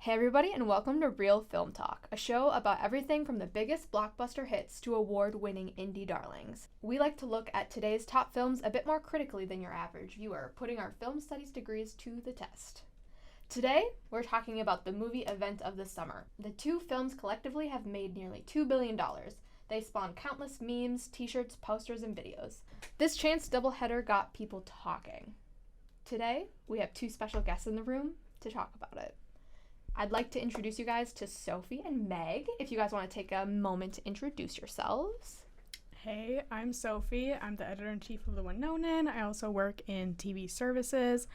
Hey everybody, and welcome to Real Film Talk, a show about everything from the biggest blockbuster hits to award-winning indie darlings. We like to look at today's top films a bit more critically than your average viewer, putting our film studies degrees to the test. Today, we're talking about the movie event of the summer. The two films collectively have made nearly $2 billion. They spawned countless memes, t-shirts, posters, and videos. This chance doubleheader got people talking. Today, we have two special guests in the room to talk about it. I'd like to introduce you guys to Sophie and Meg, if you guys want to take a moment to introduce yourselves. Hey, I'm Sophie. I'm the editor-in-chief of The Winonin. I also work in TV services.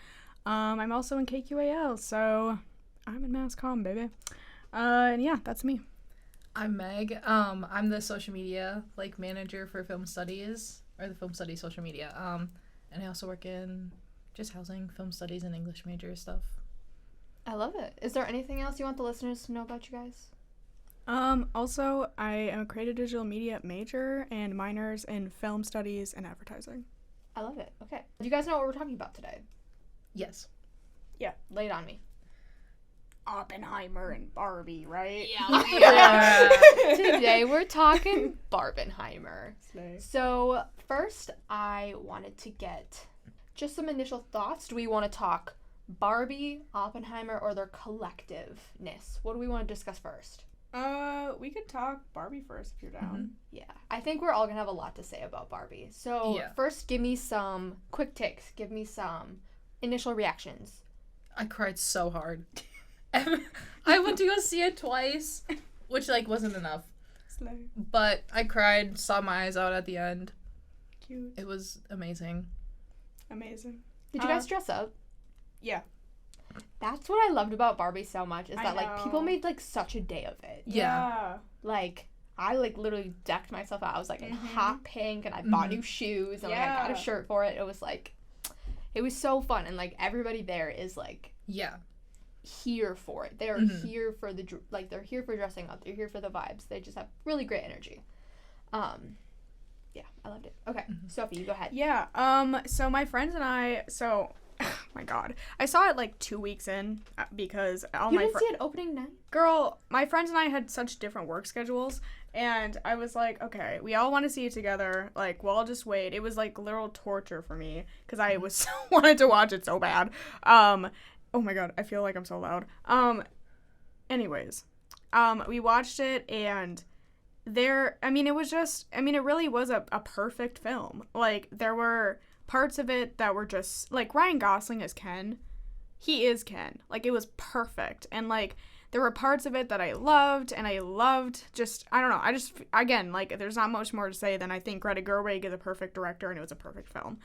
I'm also in KQAL, so I'm in mass comm, baby. And yeah, that's me. I'm Meg. I'm the social media manager for film studies, or the film studies social media. And I also work in just housing, film studies, and English major stuff. I love it. Is there anything else you want the listeners to know about you guys? Also, I am a creative digital media major and minors in film studies and advertising. I love it. Okay. Do you guys know what we're talking about today? Yes. Yeah, lay it on me. Barbenheimer and Barbie, right? Yeah. Today we're talking Barbenheimer. Slay. So first, I wanted to get just some initial thoughts. Do we want to talk Barbie, Oppenheimer, or their collectiveness? What do we want to discuss first? We could talk Barbie first if you're down. Mm-hmm. Yeah, I think we're all gonna have a lot to say about Barbie. So First, give me some quick takes. Give me some initial reactions. I cried so hard. I went to go see it twice, which wasn't enough. Slay. But I cried, saw my eyes out at the end. Cute. It was amazing. Amazing. Did you guys dress up? Yeah. That's what I loved about Barbie so much, is that people made such a day of it. Yeah. I literally decked myself out. I was in hot pink, and I bought new shoes, and I got a shirt for it. It was it was so fun, and everybody there is here for it. They're here for they're here for dressing up. They're here for the vibes. They just have really great energy. Yeah, I loved it. Okay, Sophie, you go ahead. Yeah. So my friends and I. Oh my god, I saw it 2 weeks in because all you my didn't see it opening night? Girl, my friends and I had such different work schedules, and I was like, okay, we all want to see it together. We'll all just wait. It was literal torture for me because I was wanted to watch it so bad. Oh my god, I feel like I'm so loud. Anyways, we watched it, and it really was a perfect film. There were parts of it that were just, Ryan Gosling as Ken. He is Ken. It was perfect. And, there were parts of it that I loved, and I loved I don't know, again, there's not much more to say than I think Greta Gerwig is a perfect director, and it was a perfect film.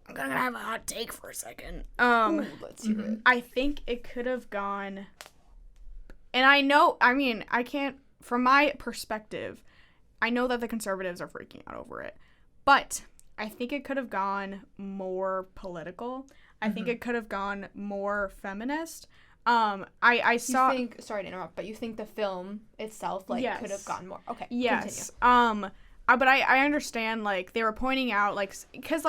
I'm gonna have a hot take for a second. Ooh, let's hear it. I think it could have gone, and I can't, from my perspective, I know that the conservatives are freaking out over it, but I think it could have gone more political. I think it could have gone more feminist. I saw. Sorry to interrupt, but you think the film itself yes. could have gone more? Okay. Yes. Continue. But I understand, they were pointing out, because,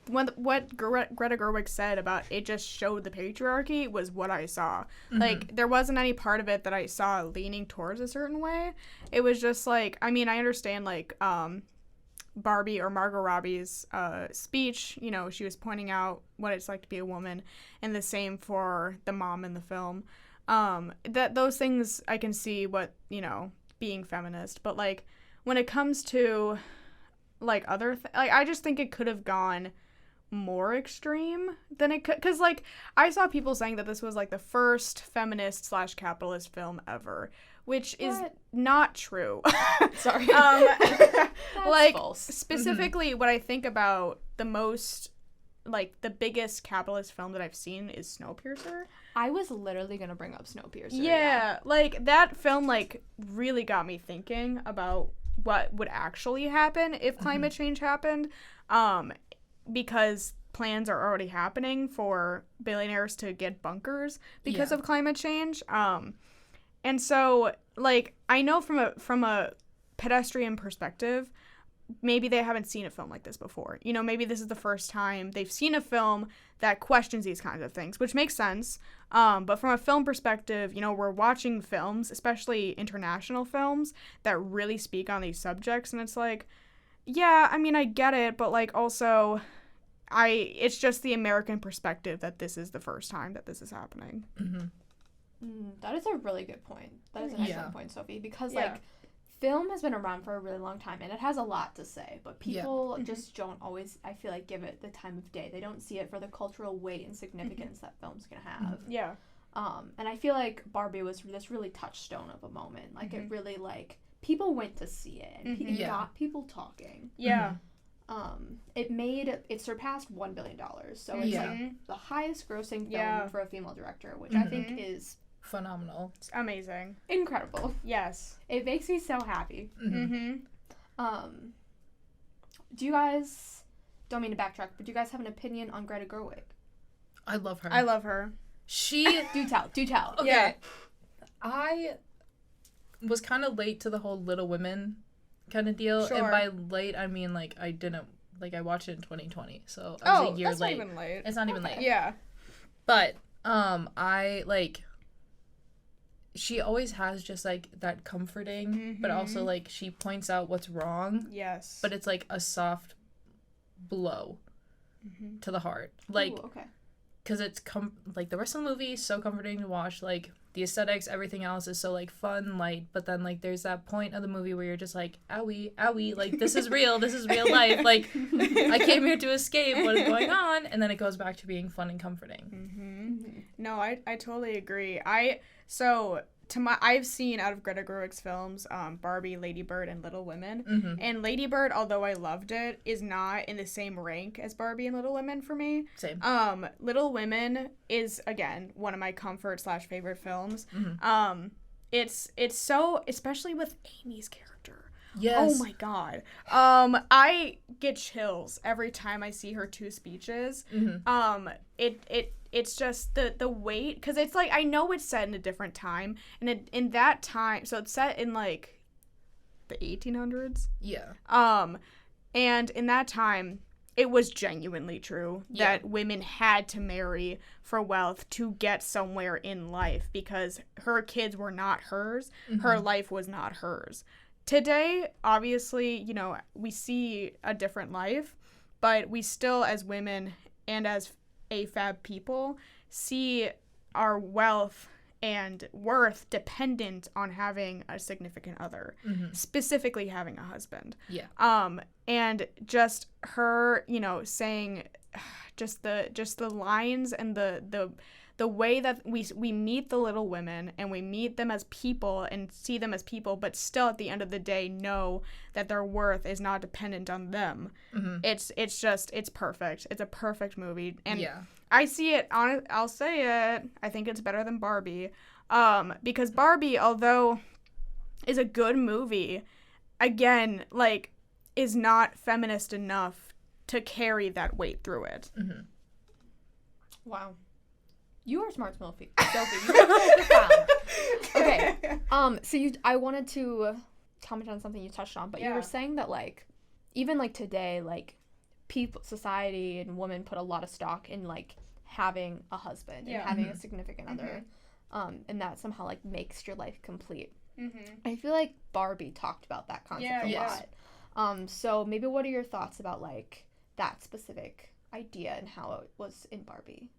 what Greta Gerwig said about it just showed the patriarchy was what I saw. There wasn't any part of it that I saw leaning towards a certain way. It was just, I understand, Barbie or Margot Robbie's speech, she was pointing out what it's like to be a woman, and the same for the mom in the film. That those things I can see what, being feminist, but, when it comes to, other I just think it could have gone more extreme than it could, because, I saw people saying that this was, the first feminist/capitalist film ever, which is not true. Sorry. That's false. Specifically, what I think about the most, the biggest capitalist film that I've seen is Snowpiercer. I was literally gonna bring up Snowpiercer. Yeah, that film, really got me thinking about what would actually happen if climate change happened, because plans are already happening for billionaires to get bunkers because of climate change. And so, I know from a pedestrian perspective, maybe they haven't seen a film like this before. You know, maybe this is the first time they've seen a film that questions these kinds of things, which makes sense. But from a film perspective, you know, we're watching films, especially international films, that really speak on these subjects. And it's like, yeah, I mean, I get it, but like also, it's just the American perspective that this is the first time that this is happening. That is a really good point. That is an excellent point, Sophie, because Yeah. like film has been around for a really long time and it has a lot to say, but people just don't always, I feel like, give it the time of day. They don't see it for the cultural weight and significance that films can have. Yeah. And I feel like Barbie was this really touchstone of a moment. Like it really like people went to see it and it got people talking. Yeah. It surpassed $1 billion, so it's like the highest grossing film for a female director, which I think is phenomenal. It's amazing. Incredible. Yes. It makes me so happy. Mm-hmm. Do you guys, don't mean to backtrack, but do you guys have an opinion on Greta Gerwig? I love her. I love her. She Do tell. Okay. Yeah. I was kind of late to the whole Little Women kind of deal, Sure. and by late I mean like I didn't I watched it in 2020, so I was a year that's late. not even late. It's not even late. Yeah. But I like she always has just like that comforting, but also like she points out what's wrong. Yes. But it's like a soft blow to the heart, like Ooh, okay. because it's like the rest of the movie is so comforting to watch, like the aesthetics, everything else is so like fun, light, but then like there's that point of the movie where you're just like owie, like this is real life, like I came here to escape what is going on, and then it goes back to being fun and comforting. No, I totally agree. I've seen out of Greta Gerwig's films, Barbie, Lady Bird, and Little Women. And Lady Bird, although I loved it, is not in the same rank as Barbie and Little Women for me. Same. Little Women is, again, one of my comfort/favorite films. It's so, especially with Amy's character. Yes. Oh my god. I get chills every time I see her two speeches. It's just the weight, because it's like, I know it's set in a different time, and in that time, so it's set in like the 1800s. Yeah. And in that time, it was genuinely true that women had to marry for wealth to get somewhere in life, because her kids were not hers. Her life was not hers. Today, obviously, you know, we see a different life, but we still, as women and as AFAB people, see our wealth and worth dependent on having a significant other, specifically having a husband. Yeah. And just her, you know, saying just the lines and the way that we meet the Little Women, and we meet them as people and see them as people, but still at the end of the day know that their worth is not dependent on them. It's perfect. It's a perfect movie. And I see it I'll say it, I think it's better than Barbie. Because Barbie, although is a good movie, again, like, is not feminist enough to carry that weight through it. Wow. You are smart, Sophie. You are so profound. Okay. So I wanted to comment on something you touched on, but you were saying that, like, even like today, like, society and women put a lot of stock in like having a husband and having a significant other, and that somehow like makes your life complete. I feel like Barbie talked about that concept a lot. So maybe what are your thoughts about like that specific idea and how it was in Barbie?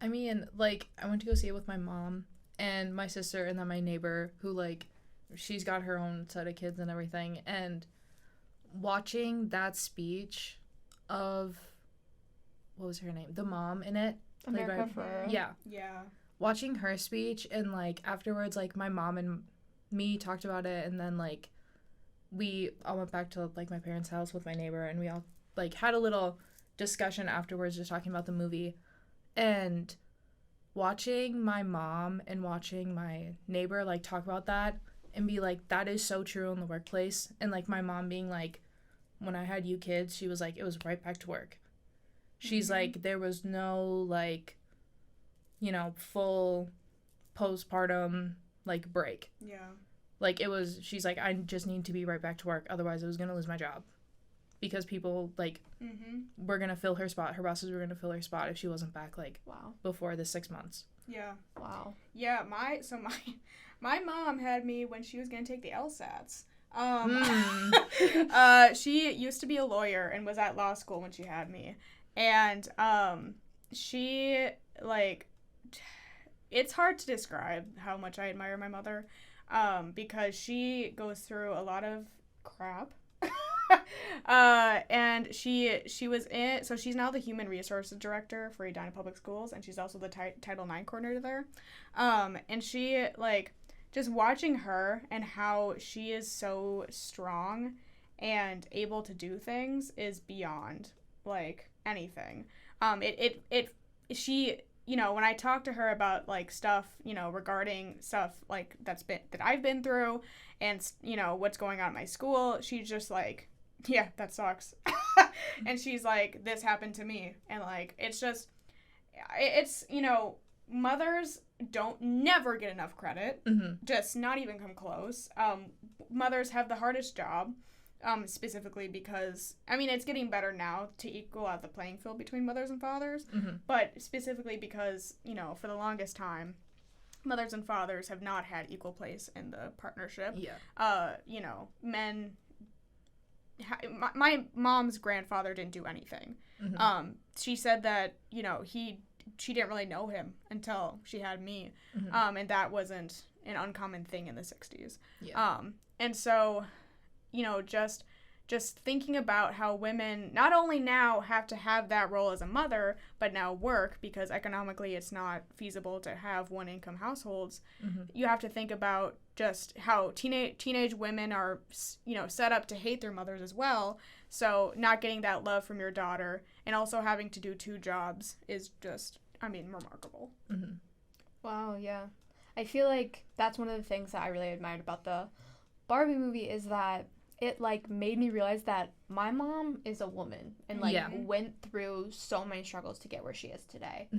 I mean, like, I went to go see it with my mom and my sister and then my neighbor, who, like, she's got her own set of kids and everything. And watching that speech of, what was her name? The mom in it. America Ferrera. Yeah. Yeah. Watching her speech, and, like, afterwards, like, my mom and me talked about it, and then, like, we all went back to, like, my parents' house with my neighbor, and we all, like, had a little discussion afterwards just talking about the movie. And watching my mom and watching my neighbor, like, talk about that and be like, that is so true in the workplace. And, like, my mom being like, when I had you kids, she was like, it was right back to work. She's like, there was no, like, you know, full postpartum, like, break. Yeah. Like, it was, she's like, I just need to be right back to work. Otherwise, I was going to lose my job. because people like were gonna fill her spot. Her bosses were gonna fill her spot if she wasn't back like before the 6 months. Yeah. Wow. Yeah, my mom had me when she was gonna take the LSATs. She used to be a lawyer and was at law school when she had me, and she like, it's hard to describe how much I admire my mother, because she goes through a lot of crap. And she was in, so she's now the human resources director for Edina Public Schools, and she's also the Title IX coordinator there. And she, like, just watching her and how she is so strong and able to do things is beyond, like, anything. She, you know, when I talk to her about, like, stuff, you know, regarding stuff, like, that I've been through and, you know, what's going on at my school, she's just like, yeah, that sucks. And she's like, this happened to me. And, like, it's, you know, mothers don't never get enough credit. Just not even come close. Mothers have the hardest job, specifically because, I mean, it's getting better now to equal out the playing field between mothers and fathers, but specifically because, you know, for the longest time, mothers and fathers have not had equal place in the partnership. Yeah. You know, men... My mom's grandfather didn't do anything. She said that, you know, she didn't really know him until she had me. And that wasn't an uncommon thing in the 60s. Yeah. And so, you know, just thinking about how women not only now have to have that role as a mother, but now work because economically it's not feasible to have one income households. You have to think about just how teenage women are, you know, set up to hate their mothers as well. So not getting that love from your daughter and also having to do 2 jobs is just, I mean, remarkable. Wow, yeah. I feel like that's one of the things that I really admired about the Barbie movie is that it, like, made me realize that my mom is a woman and, like, went through so many struggles to get where she is today.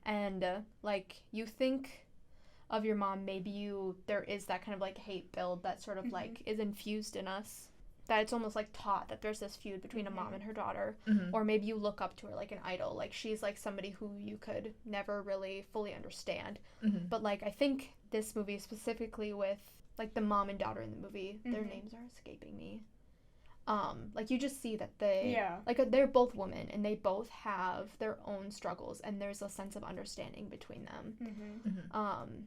And, like, you think of your mom, maybe there is that kind of, like, hate build that sort of, like, is infused in us. That it's almost, like, taught that there's this feud between a mom and her daughter. Or maybe you look up to her like an idol. Like, she's, like, somebody who you could never really fully understand. But, like, I think this movie specifically with, like, the mom and daughter in the movie, their names are escaping me. Like, you just see that they, like, they're both women, and they both have their own struggles, and there's a sense of understanding between them.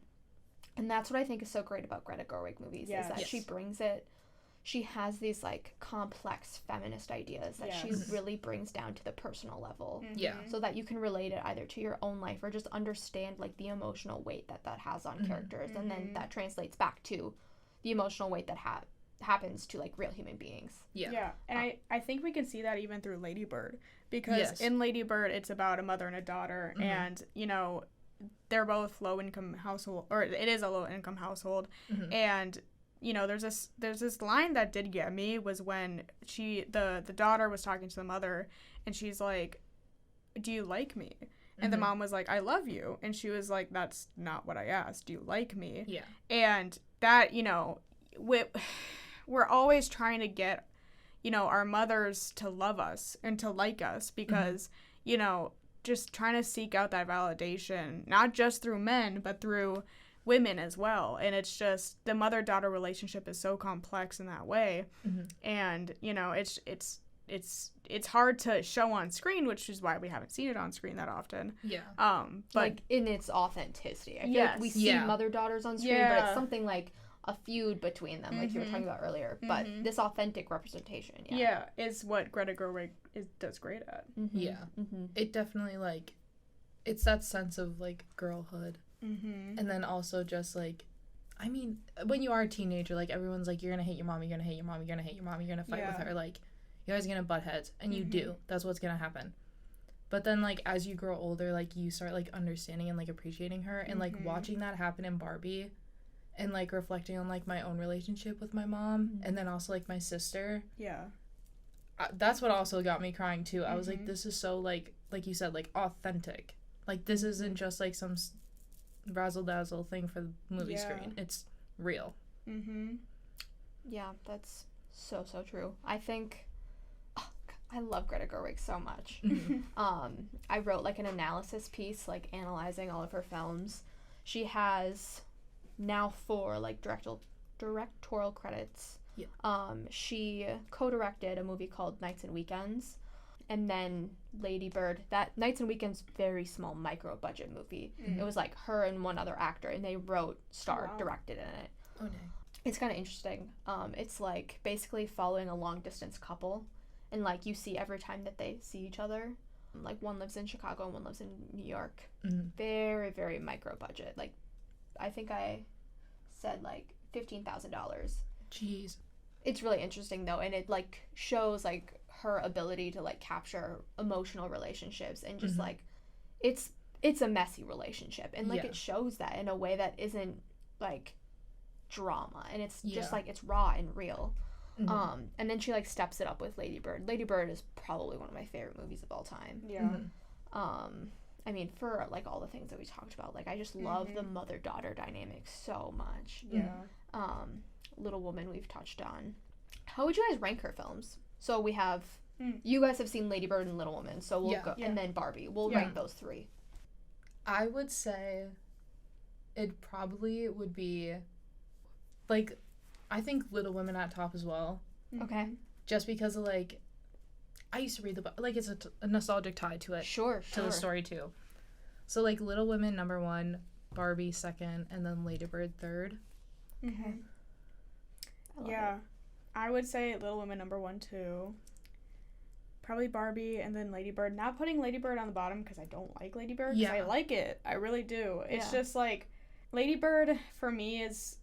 And that's what I think is so great about Greta Gerwig movies, is that she has these, like, complex feminist ideas that she really brings down to the personal level. So that you can relate it either to your own life or just understand, like, the emotional weight that has on characters. And then that translates back to the emotional weight that happens to, like, real human beings. And I think we can see that even through Lady Bird. Because in Lady Bird, it's about a mother and a daughter. And, you know, they're both low-income household, or it is a low-income household. And... you know, there's this line that did get me was when the daughter was talking to the mother and she's like, do you like me? And the mom was like, I love you. And she was like, that's not what I asked. Do you like me? And that, you know, we're always trying to get, you know, our mothers to love us and to like us because, you know, just trying to seek out that validation, not just through men, but through women as well. And it's just the mother-daughter relationship is so complex in that way. And, you know, it's hard to show on screen, which is why we haven't seen it on screen that often. But like, in its authenticity. I feel like we see mother-daughters on screen, but it's something like a feud between them, like you were talking about earlier. But this authentic representation, is what Greta Gerwig does great at. It definitely, like, it's that sense of, like, girlhood. And then also just, like, I mean, when you are a teenager, like, everyone's like, you're gonna hate your mom, you're gonna hate your mom, you're gonna hate your mom, you're gonna fight with her, like, you guys are gonna butt heads, and you do. That's what's gonna happen. But then, like, as you grow older, like, you start, like, understanding and, like, appreciating her, and, like, watching that happen in Barbie, and, like, reflecting on, like, my own relationship with my mom, and then also, like, my sister. That's what also got me crying, too. I was like, this is so, like you said, like, authentic. Like, this isn't just, like, some razzle-dazzle thing for the movie screen. It's real. Yeah, that's so true. I think I love Greta Gerwig so much. I wrote like an analysis piece, like analyzing all of her films. She has now 4 like directorial credits. Yeah. She co-directed a movie called Nights and Weekends, and then Lady Bird. That Nights and Weekends, very small micro budget movie. It was like her and one other actor, and they directed in it. Oh no. It's kind of interesting. It's like basically following a long distance couple, and like you see every time that they see each other. Like one lives in Chicago and one lives in New York. Very, very micro budget. Like I think I said like $15,000. Jeez. It's really interesting though, and it like shows like her ability to like capture emotional relationships, and just like it's a messy relationship, and like it shows that in a way that isn't like drama, and it's just like it's raw and real. And then she like steps it up with Lady Bird. Lady Bird is probably one of my favorite movies of all time. I mean, for like all the things that we talked about, like I just love the mother-daughter dynamic so much. Little Woman we've touched on. How would you guys rank her films? So we have you guys have seen Lady Bird and Little Woman, so we'll go, and then Barbie. We'll rank those 3. I would say it probably would be like, I think Little Women at top as well. Okay. Just because of like, I used to read the book, like it's a nostalgic tie to it. Sure. To the story too. So like Little Women number 1, Barbie second, and then Lady Bird third. Okay. I would say Little Women number 1, 2. Probably Barbie, and then Lady Bird. Not putting Lady Bird on the bottom because I don't like Lady Bird. Yeah. I like it. I really do. It's just like, Lady Bird for me is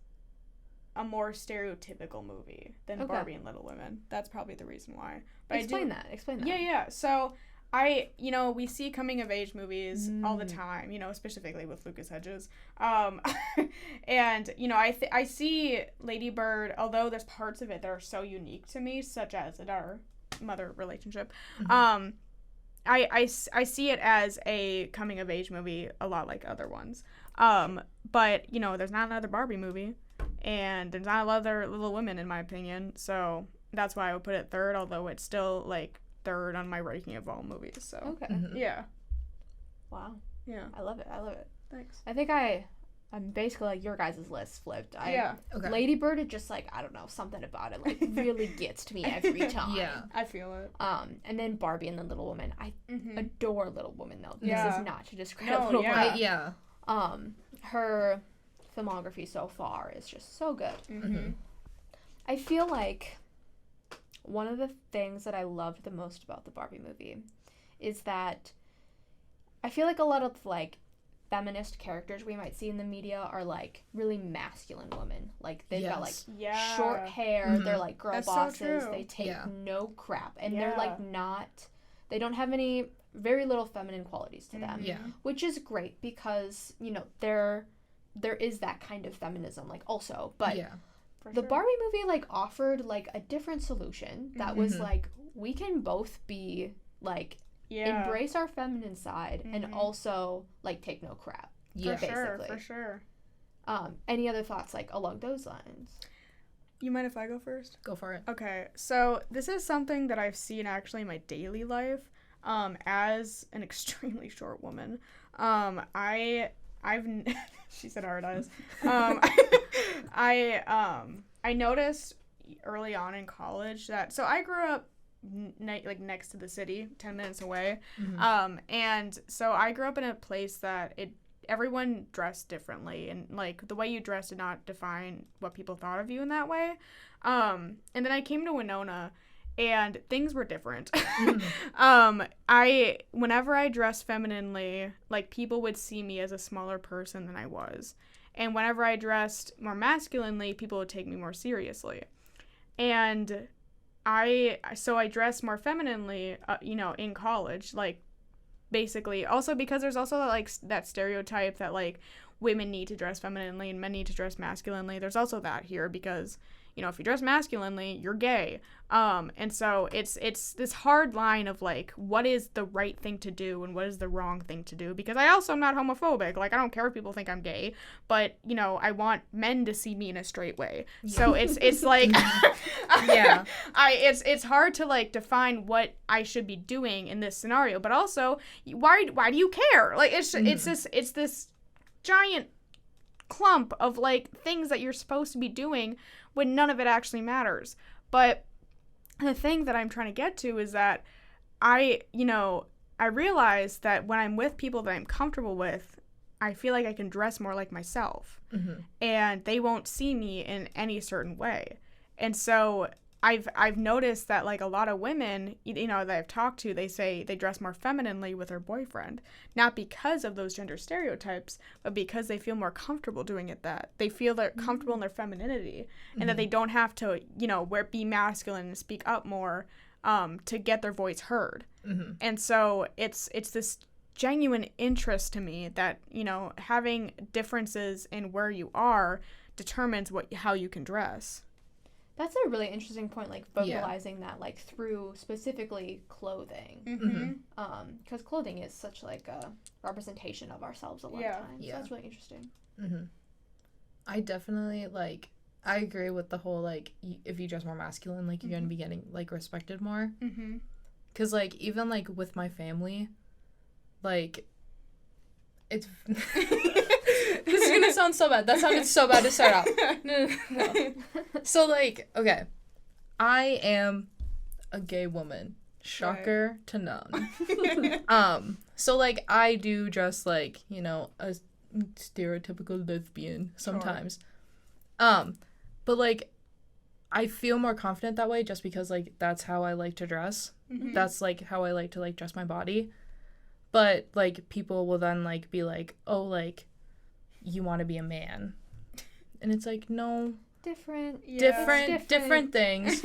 a more stereotypical movie than Barbie and Little Women. That's probably the reation why. But Explain that. Yeah. So we see coming of age movies all the time, specifically with Lucas Hedges. And, I see Lady Bird, although there's parts of it that are so unique to me, such as our mother relationship. I see it as a coming of age movie a lot like other ones. But, there's not another Barbie movie, and there's not another Little Women in my opinion. So that's why I would put it third, although it's still like third on my ranking of all movies. So yeah. Wow. Yeah. I love it. Thanks. I think I'm basically like your guys' list flipped. Lady Bird is just like, I don't know, something about it like really gets to me every time. Yeah. I feel it. And then Barbie and then Little Woman. I adore Little Woman though. Yeah. This is not to describe Little Woman. Yeah. Her filmography so far is just so good. I feel like one of the things that I loved the most about the Barbie movie is that I feel like a lot of like feminist characters we might see in the media are like really masculine women. Like they've got like short hair, they're like girl bosses, so they take no crap, and they're like they don't have very little feminine qualities to them. Which is great because, there is that kind of feminism like also, but the Barbie movie like offered like a different solution that was like, we can both be like embrace our feminine side and also like take no crap. For sure. Any other thoughts like along those lines? You mind if I go first? Go for it. Okay, so this is something that I've seen actually in my daily life. As an extremely short woman, I've she said hard eyes. I noticed early on in college that, so I grew up like next to the city, 10 minutes away. And so I grew up in a place that everyone dressed differently, and like the way you dressed did not define what people thought of you in that way. And then I came to Winona, and things were different. Whenever I dressed femininely, like people would see me as a smaller person than I was. And whenever I dressed more masculinely, people would take me more seriously. And I dressed more femininely, in college, like basically also because there's also like that stereotype that like women need to dress femininely and men need to dress masculinely. There's also that here because, you know, if you dress masculinely, you're gay. And so it's this hard line of, like, what is the right thing to do and what is the wrong thing to do? Because I also am not homophobic. Like, I don't care if people think I'm gay, but, you know, I want men to see me in a straight way. Yeah. So it's like, yeah, it's hard to, like, define what I should be doing in this scenario. But also, why do you care? Like, it's this giant clump of, like, things that you're supposed to be doing when none of it actually matters. But the thing that I'm trying to get to is that I realize that when I'm with people that I'm comfortable with, I feel like I can dress more like myself. Mm-hmm. And they won't see me in any certain way. And so I've noticed that, like, a lot of women, you know, that I've talked to, they say they dress more femininely with their boyfriend, not because of those gender stereotypes, but because they feel more comfortable doing it. That they feel they're comfortable in their femininity, and that they don't have to, you know, be masculine and speak up more to get their voice heard. Mm-hmm. And so it's this genuine interest to me that, you know, having differences in where you are determines how you can dress. That's a really interesting point, like, vocalizing that, like, through specifically clothing. Mm-hmm. Because clothing is such, like, a representation of ourselves a lot of times. So that's really interesting. Mm-hmm. I definitely, like, I agree with the whole, like, if you dress more masculine, like, you're going to be getting, like, respected more. Mm-hmm. Because, like, even, like, with my family, like, it's... This is gonna sound so bad. That sounded so bad to start out. No. So, like, okay. I am a gay woman. Shocker to none. So, like, I do dress like, you know, a stereotypical lesbian sometimes. Sure. But, like, I feel more confident that way just because, like, that's how I like to dress. Mm-hmm. That's, like, how I like to, like, dress my body. But, like, people will then, like, be like, oh, like, you want to be a man. And it's like, no. Different things.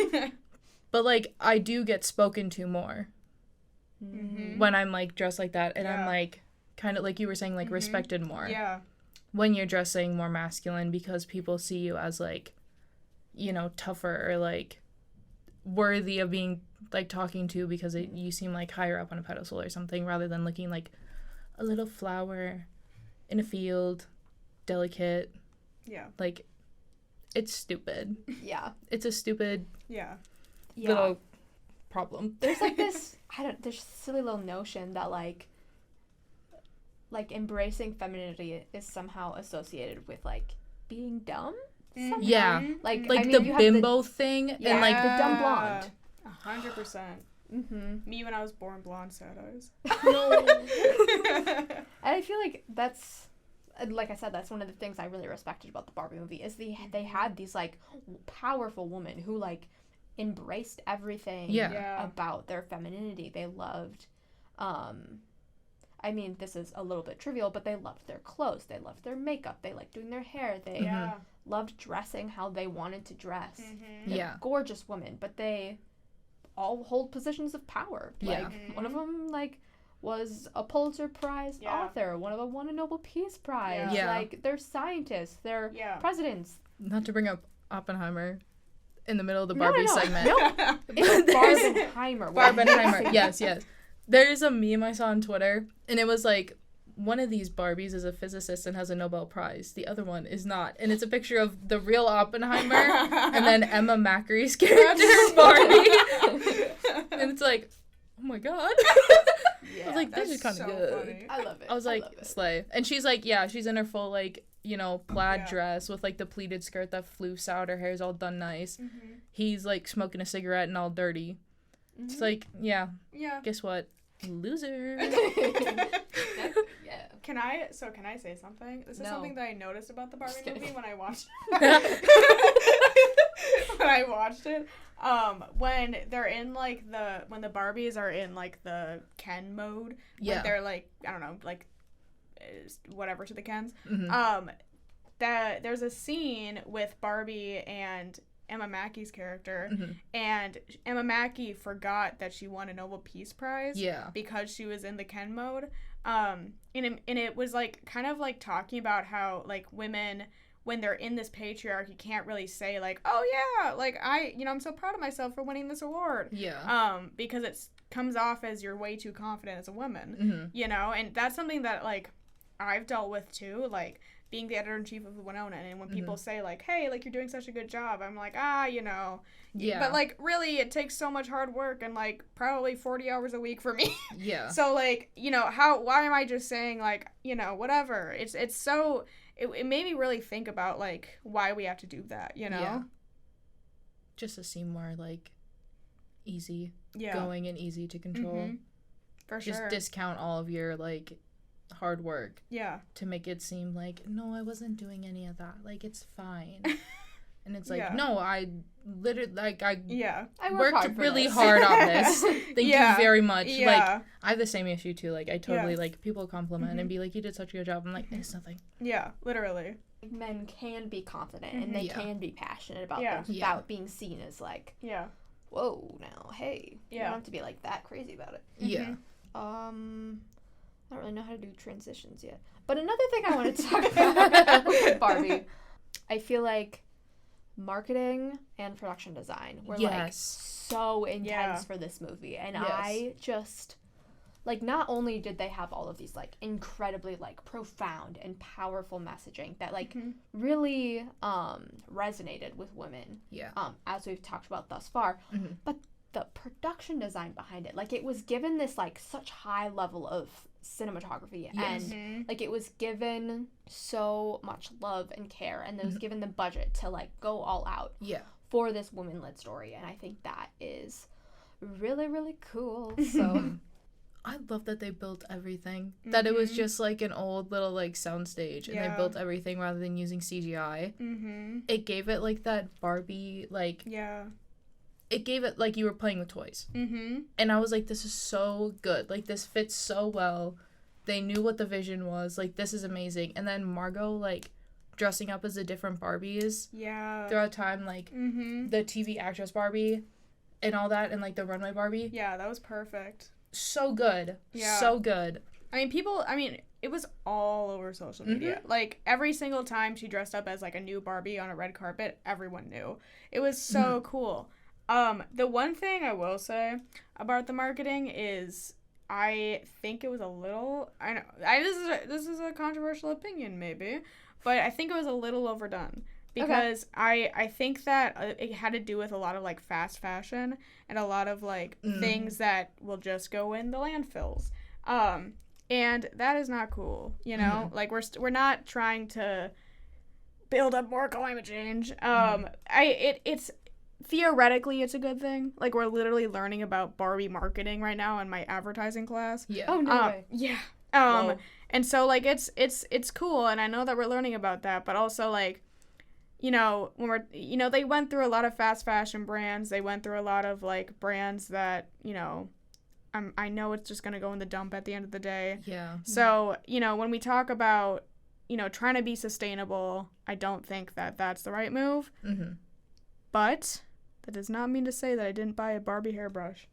But, like, I do get spoken to more when I'm, like, dressed like that. And I'm, like, kind of, like you were saying, like, respected more. Yeah. When you're dressing more masculine because people see you as, like, you know, tougher or, like, worthy of being, like, talking to because you seem, like, higher up on a pedestal or something rather than looking like a little flower in a field. Delicate. Yeah. Like, it's stupid. Yeah. It's a stupid little problem. There's, like, this, there's a silly little notion that, like, embracing femininity is somehow associated with, like, being dumb. Somehow. Yeah. Like I mean, the bimbo thing and, like, the dumb blonde. 100%. Mm-hmm. Me when I was born blonde sad eyes. No. And I feel like that's, like I said, that's one of the things I really respected about the Barbie movie is they had these, like, powerful women who, like, embraced everything about their femininity. They loved, I mean, this is a little bit trivial, but they loved their clothes. They loved their makeup. They liked doing their hair. They loved dressing how they wanted to dress. Mm-hmm. They're gorgeous women, but they all hold positions of power. Like, one of them, like, was a Pulitzer Prize author. One of them won a Nobel Peace Prize. Yeah. Like, they're scientists. They're presidents. Not to bring up Oppenheimer in the middle of the Barbie segment. No, it's Barbenheimer. Barbenheimer. Yes. There's a meme I saw on Twitter, and it was like, one of these Barbies is a physicist and has a Nobel Prize. The other one is not. And it's a picture of the real Oppenheimer and then Emma Macary's character, Barbie. And it's like, oh my god. I was like, this is kind of good. Funny. I love it. I was like, slay. And she's like, she's in her full, like, you know, plaid dress with, like, the pleated skirt that floofs out. Her hair's all done nice. Mm-hmm. He's, like, smoking a cigarette and all dirty. Mm-hmm. It's like, guess what? Loser. Can I say something? This is something that I noticed about the Barbie movie when I watched it. When they're in, like, when the Barbies are in, like, the Ken mode, when they're, like, I don't know, like, whatever to the Kens. Mm-hmm. There's a scene with Barbie and Emma Mackey's character, and Emma Mackey forgot that she won a Nobel Peace Prize because she was in the Ken mode, And it was like kind of like talking about how like women, when they're in this patriarchy, can't really say like, oh yeah, like I'm so proud of myself for winning this award. Yeah. Because it comes off as you're way too confident as a woman, Mm-hmm. and that's something that like I've dealt with too, like being the editor-in-chief of Winona, and when people say like, hey, like you're doing such a good job, I'm like, Yeah. but like really it takes so much hard work and like probably 40 hours a week for me. Yeah. So like, why am I just saying like, whatever. It's so it made me really think about like why we have to do that, Yeah. Just to seem more like easy going and easy to control. For sure. Just discount all of your like hard work. Yeah. To make it seem like, no, I wasn't doing any of that. Like, it's fine. And it's like, Yeah. no, I literally, like, I worked really hard on this. Thank you very much. Yeah. Like, I have the same issue, too. Like, I totally, like, people compliment and be like, you did such a good job. I'm like, it's nothing. Yeah, literally. Men can be confident and they can be passionate about things Yeah. without being seen as like, Yeah. whoa, now, hey, you Yeah. don't have to be like that crazy about it. Yeah. I don't really know how to do transitions yet. But another thing I wanted to talk about with Barbie, I feel like marketing and production design were like so intense for this movie. And I just, like, not only did they have all of these like incredibly like profound and powerful messaging that like really resonated with women, as we've talked about thus far, but the production design behind it, like it was given this like such high level of cinematography and like it was given so much love and care, and it was given the budget to like go all out for this woman-led story, and I think that is really, really cool. So I love that they built everything. That it was just like an old little like soundstage, and they built everything rather than using CGI. It gave it like that Barbie like it gave it like you were playing with toys. And I was like, this is so good. Like, this fits so well. They knew what the vision was. Like, this is amazing. And then Margot, like, dressing up as the different Barbies. Throughout time, like, the TV actress Barbie and all that, and, like, the runway Barbie. Yeah, that was perfect. So good. Yeah. So good. It was all over social media. Like, every single time she dressed up as, like, a new Barbie on a red carpet, everyone knew. It was so cool. The one thing I will say about the marketing is I think it was a little, this is a controversial opinion maybe, but I think it was a little overdone because I think that it had to do with a lot of like fast fashion and a lot of like things that will just go in the landfills. And that is not cool, like we're not trying to build up more climate change. It's theoretically it's a good thing. Like, we're literally learning about Barbie marketing right now in my advertising class. Yeah. Oh, no way. Yeah. Whoa. And so like it's cool, and I know that we're learning about that, but also like, when we're, they went through a lot of fast fashion brands. They went through a lot of like brands that, I know it's just going to go in the dump at the end of the day. Yeah. So, when we talk about, trying to be sustainable, I don't think that that's the right move. But that does not mean to say that I didn't buy a Barbie hairbrush.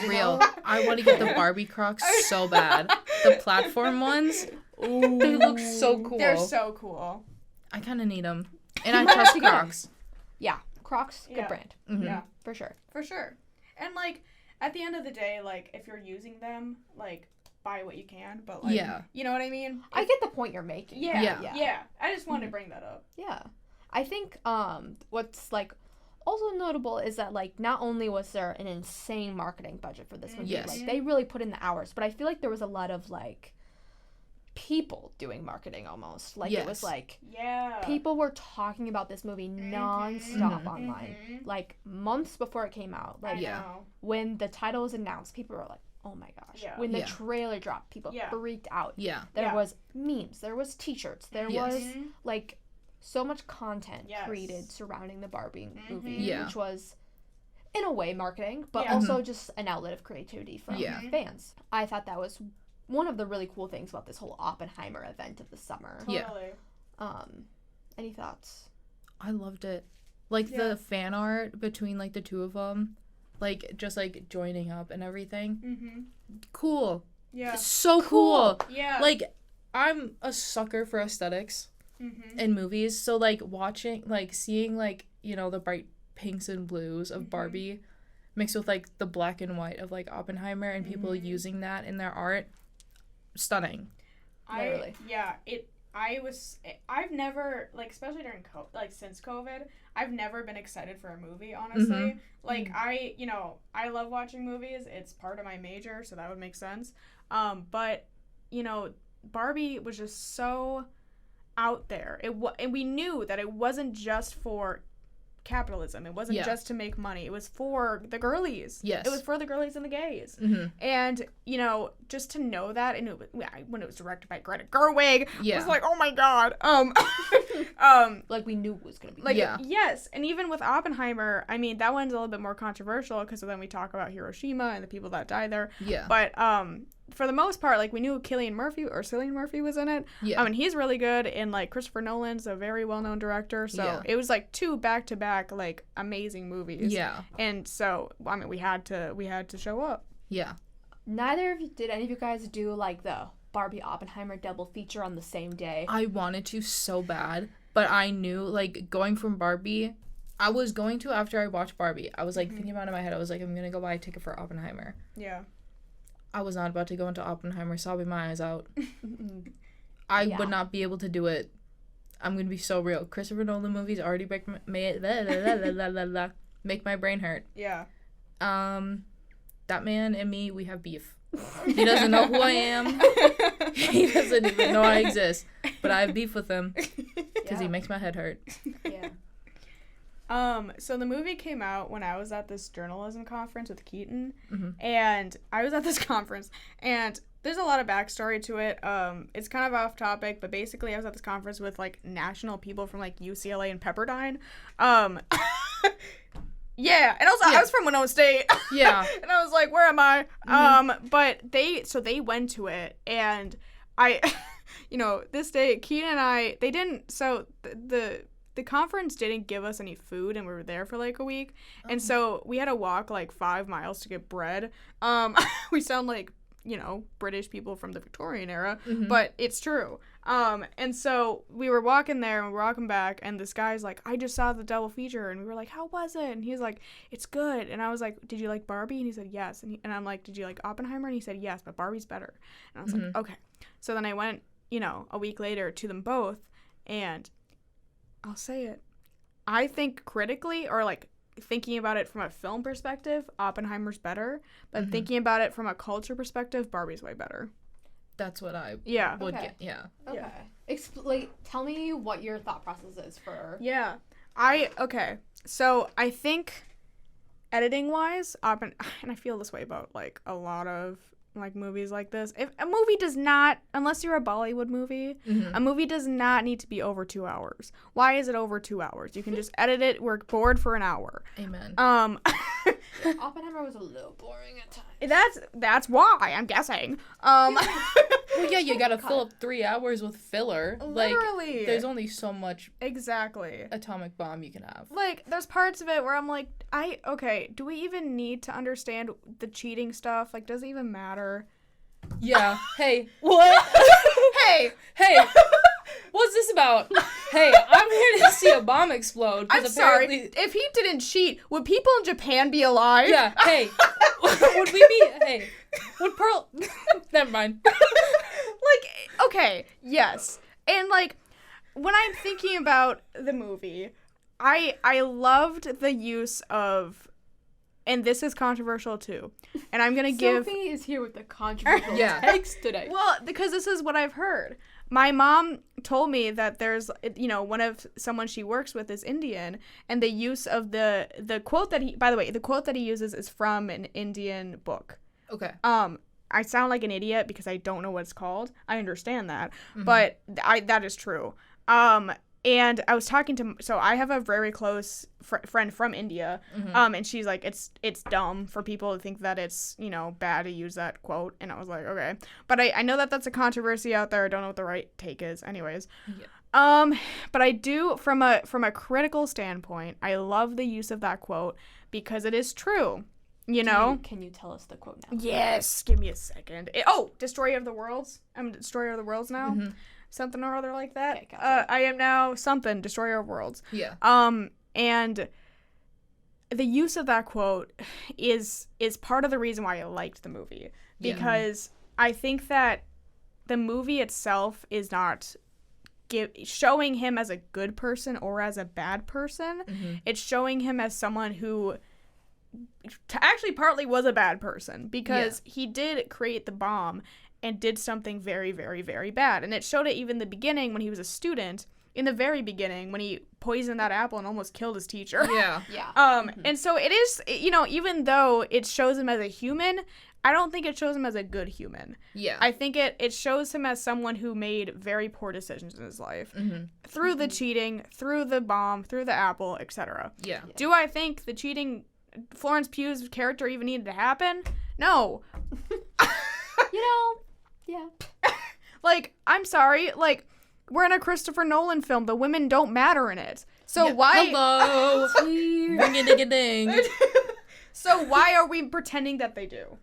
Real. I want to get the Barbie Crocs so bad. The platform ones. Ooh. They look so cool. They're so cool. I kind of need them. And I trust Crocs. Yeah. Crocs, good brand. Yeah. For sure. For sure. And, like, at the end of the day, like, if you're using them, like, buy what you can. But, like, you know what I mean? I get the point you're making. Yeah. I just wanted to bring that up. Yeah. I think what's like also notable is that like not only was there an insane marketing budget for this movie, like they really put in the hours, but I feel like there was a lot of like people doing marketing almost. Like it was like people were talking about this movie nonstop online. Like months before it came out. Like when the title was announced, people were like, oh my gosh. When the trailer dropped, people freaked out. There was memes, there was t-shirts, there was like so much content created surrounding the Barbie movie, which was, in a way, marketing, but also just an outlet of creativity from fans. I thought that was one of the really cool things about this whole Oppenheimer event of the summer. Totally. Any thoughts? I loved it. Like, the fan art between, like, the two of them, like, just, like, joining up and everything. Cool. Yeah. It's so cool. Yeah. Like, I'm a sucker for aesthetics in movies. So, like, seeing, like, you know, the bright pinks and blues of Barbie mixed with, like, the black and white of, like, Oppenheimer and people using that in their art. Stunning. Literally. I've never, like, especially during since COVID, I've never been excited for a movie, honestly. Like, I love watching movies. It's part of my major, so that would make sense. But, you know, Barbie was just so out there. And we knew that it wasn't just for capitalism. It wasn't just to make money. It was for the girlies. Yes. It was for the girlies and the gays. And, you know, just to know that, and when it was directed by Greta Gerwig, it was like, oh my god. Like, we knew it was going to be. Like, yes. And even with Oppenheimer, I mean, that one's a little bit more controversial because then we talk about Hiroshima and the people that died there. Yeah. But, for the most part, like, we knew Cillian Murphy was in it. Yeah. And he's really good, and, like, Christopher Nolan's a very well-known director, so it was, like, 2 back-to-back, like, amazing movies. Yeah. And so, I mean, we had to show up. Yeah. Did any of you guys do, like, the Barbie Oppenheimer double feature on the same day? I wanted to so bad, but I knew, like, going from Barbie, I was going to after I watched Barbie. I was, like, thinking about it in my head. I was like, I'm gonna go buy a ticket for Oppenheimer. Yeah. I was not about to go into Oppenheimer, sobbing my eyes out. I would not be able to do it. I'm going to be so real. Christopher Nolan movies already make my brain hurt. Yeah. That man and me, we have beef. He doesn't know who I am. He doesn't even know I exist. But I have beef with him because he makes my head hurt. Yeah. So the movie came out when I was at this journalism conference with Keaton, and I was at this conference, and there's a lot of backstory to it. It's kind of off topic, but basically I was at this conference with, like, national people from, like, UCLA and Pepperdine. Yeah, and also I was from Winona State. Yeah. And I was like, where am I? But they went to it, and I, you know, this day, Keaton and I, they didn't, so the conference didn't give us any food, and we were there for, like, a week. And so we had to walk, like, 5 miles to get bread. We sound like, you know, British people from the Victorian era, but it's true. And so we were walking there, and we were walking back, and this guy's like, I just saw the double feature, and we were like, how was it? And he's like, it's good. And I was like, did you like Barbie? And he said, yes. And I'm like, did you like Oppenheimer? And he said, yes, but Barbie's better. And I was like, okay. So then I went, you know, a week later to them both, and I'll say it. I think critically, or, like, thinking about it from a film perspective, Oppenheimer's better. But thinking about it from a culture perspective, Barbie's way better. That's what I would get. Yeah. Okay. Tell me what your thought process is for... Yeah. Okay. So, I think, editing-wise, and I feel this way about, like, a lot of, like, movies like this. If a movie does not, unless you're a Bollywood movie, a movie does not need to be over 2 hours. Why is it over 2 hours? You can just edit it. We're bored for an hour. Amen. Oppenheimer was a little boring at times. That's why, I'm guessing. Well, yeah, you gotta fill up 3 hours with filler. Literally. Like, there's only so much exactly atomic bomb you can have. Like, there's parts of it where I'm like, do we even need to understand the cheating stuff? Like, does it even matter? Yeah. Hey. What? Hey. What's this about? Hey, I'm here to see a bomb explode. I'm sorry. If he didn't cheat, would people in Japan be alive? Yeah. Hey. Would we be? Hey. Would Pearl? Never mind. Like, okay, yes, and, like, when I'm thinking about the movie, I loved the use of, and this is controversial too, and I'm gonna give. Sophie is here with the controversial takes today. Well, because this is what I've heard. My mom told me that there's, you know, someone she works with is Indian, and the use of the quote that the quote that he uses is from an Indian book. Okay. I sound like an idiot because I don't know what it's called. I understand that, but that is true. And I was talking to, so I have a very close friend from India, and she's like, it's dumb for people to think that it's, you know, bad to use that quote, and I was like, okay. But I know that that's a controversy out there. I don't know what the right take is. Anyways. Yeah. But I do, from a critical standpoint, I love the use of that quote because it is true. You know? Can you tell us the quote now? Yes. Give me a second. Destroyer of the Worlds. I'm Destroyer of the Worlds now. Something or other like that. Okay, gotcha. I am now something. Destroyer of Worlds. Yeah. And the use of that quote is part of the reason why I liked the movie. Because I think that the movie itself is not showing him as a good person or as a bad person. It's showing him as someone who actually partly was a bad person, because he did create the bomb and did something very, very, very bad. And it showed it even in the beginning when he was a student, in the very beginning, when he poisoned that apple and almost killed his teacher. Yeah. And so it is, even though it shows him as a human, I don't think it shows him as a good human. Yeah. I think it shows him as someone who made very poor decisions in his life. Through the cheating, through the bomb, through the apple, etc. Yeah. Do I think the cheating, Florence Pugh's character, even needed to happen? No. Yeah. Like, I'm sorry, like, we're in a Christopher Nolan film. The women don't matter in it. So why... Hello. Ring-a-ding-a-ding. So why are we pretending that they do?